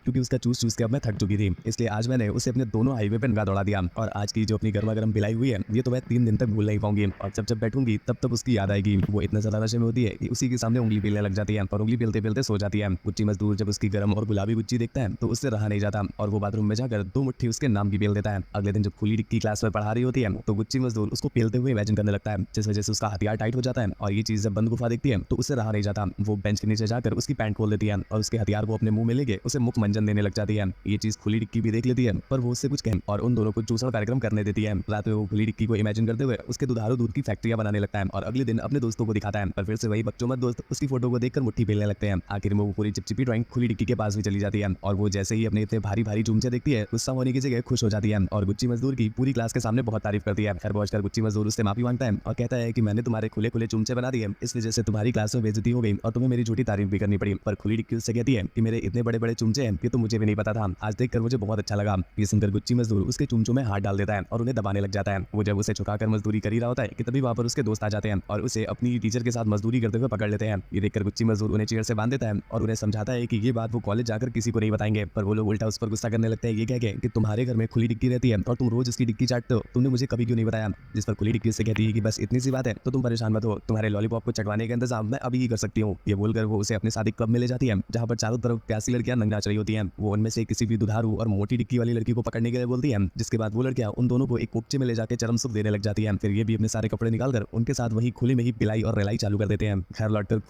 क्योंकि उसका चूस चूस के अब मैं थक चुकी थी। इसलिए आज मैंने उसे अपने दोनों हाईवे पे दौड़ा दिया और आज की जो अपनी गर्मा गर्म पिलाई हुई है ये तो मैं 3 दिन तक भूल नहीं पाऊंगी और जब जब बैठूंगी तब तब उसकी याद आएगी। वो इतना ज्यादा नशे में होती है कि उसी के सामने उंगली पेलने लग जाती है और उंगली पेलते पेलते सो जाती है। गुच्ची मजदूर जब उसकी गर्म और गुलाबी गुच्ची देखता है तो उससे रहा नहीं जाता और वो बाथरूम में जाकर 2 मुट्ठी उसके नाम की पेल देता है। अगले दिन जब खुली टिक्की क्लास में पढ़ा रही होती है तो गुच्ची मजदूर उसको पेलते हुए इमेजिन करने लगता है, जिस वजह से उसका हथियार टाइट हो जाता है और ये चीज जब बंद गुफा देखती है तो उससे रहा नहीं जाता। वो बेंच के नीचे जाकर उसकी पैंट खोल देती है और उसके हथियार को अपने मुंह में लेके उसे मुख मंजन देने लग जाती है। ये चीज खुली टिक्की भी देख लेती है पर वो उससे कुछ कह और उन दोनों को चूसड़ कार्यक्रम करने देती है। रात में वो खुली टिक्की को इमेजिन करते हुए उसके दुधारू दूध की फैक्ट्रियां बनाने लगता है और अगले दिन अपने दोस्तों को दिखाता है। पर फिर से वही बच्चों मत दोस्त उसकी फोटो को देखकर मुट्ठी पेलने लगते हैं। आखिर में वो पूरी चिपचिपी ड्राइंग खुली टिक्की के पास भी चली जाती है और वो जैसे ही अपने इतने भारी भारी चुमचे देखती है गुस्सा होने की जगह खुश हो जाती है और गुच्ची मजदूर की पूरी क्लास के सामने बहुत तारीफ करती है। घर पहुंचकर गुच्ची मजदूर उससे माफी मांगता है और कहता है कि मैंने तुम्हारे खुले खुले चुमचे बना दिए, इस वजह से तुम्हारी क्लास में बेइज्जती हो गई और तुम्हें मेरी झूठी तारीफ भी करनी पड़ी। पर खुली टिक्की उससे कहती है कि मेरे इतने बड़े बड़े चुमचे हैं ये तो मुझे भी नहीं पता था, आज देखकर मुझे बहुत अच्छा लगा। ये सुनकर गुच्ची मजदूर उसके चुमचों में हाथ डाल देता है और उन्हें दबाने लग जाता है। वो जब उसे छुपाकर मजदूरी कर ही रहा होता है कि तभी वहां पर उसके दोस्त आ जाते हैं और उसे अपनी टीचर के साथ मजदूरी करते हुए पकड़ लेते हैं। ये देखकर गुच्ची मजदूर उन्हें चेयर से बांध देता है और उन्हें समझाता है कि ये बात वो कॉलेज जाकर किसी को नहीं बताएंगे। पर वो लोग उल्टा उस पर गुस्सा करने लगते हैं, ये कह के कि तुम्हारे घर में खुली टिक्की रहती है और तुम रोज इसकी टिक्की चाटते हो, तुमने मुझे कभी क्यों नहीं बताया। जिस पर खुली टिक्की से कहती है कि बस इतनी सी बात है तो तुम परेशान मत हो, तुम्हारे लॉलीपॉप को चटवाने का इंतजाम मैं अभी ही कर सकती हूँ। ये बोलकर वो उसे अपने साथ एक क्लब में ले जाती है जहाँ पर चारों तरफ प्यासी लड़कियां नंग नाच रही होती हैं। वो उनमें से किसी भी दुधारू और मोटी टिक्की वाली लड़की को पकड़ने के लिए बोलती है, जिसके बाद वो लड़कियां उन दोनों को एक कोपचे में ले जाकर चरम सुख देने लग जाती है। फिर ये भी अपने सारे कपड़े निकालकर उनके साथ वही खुले में ही पिलाई और रिलाई चालू कर देते हैं। घर लौटकर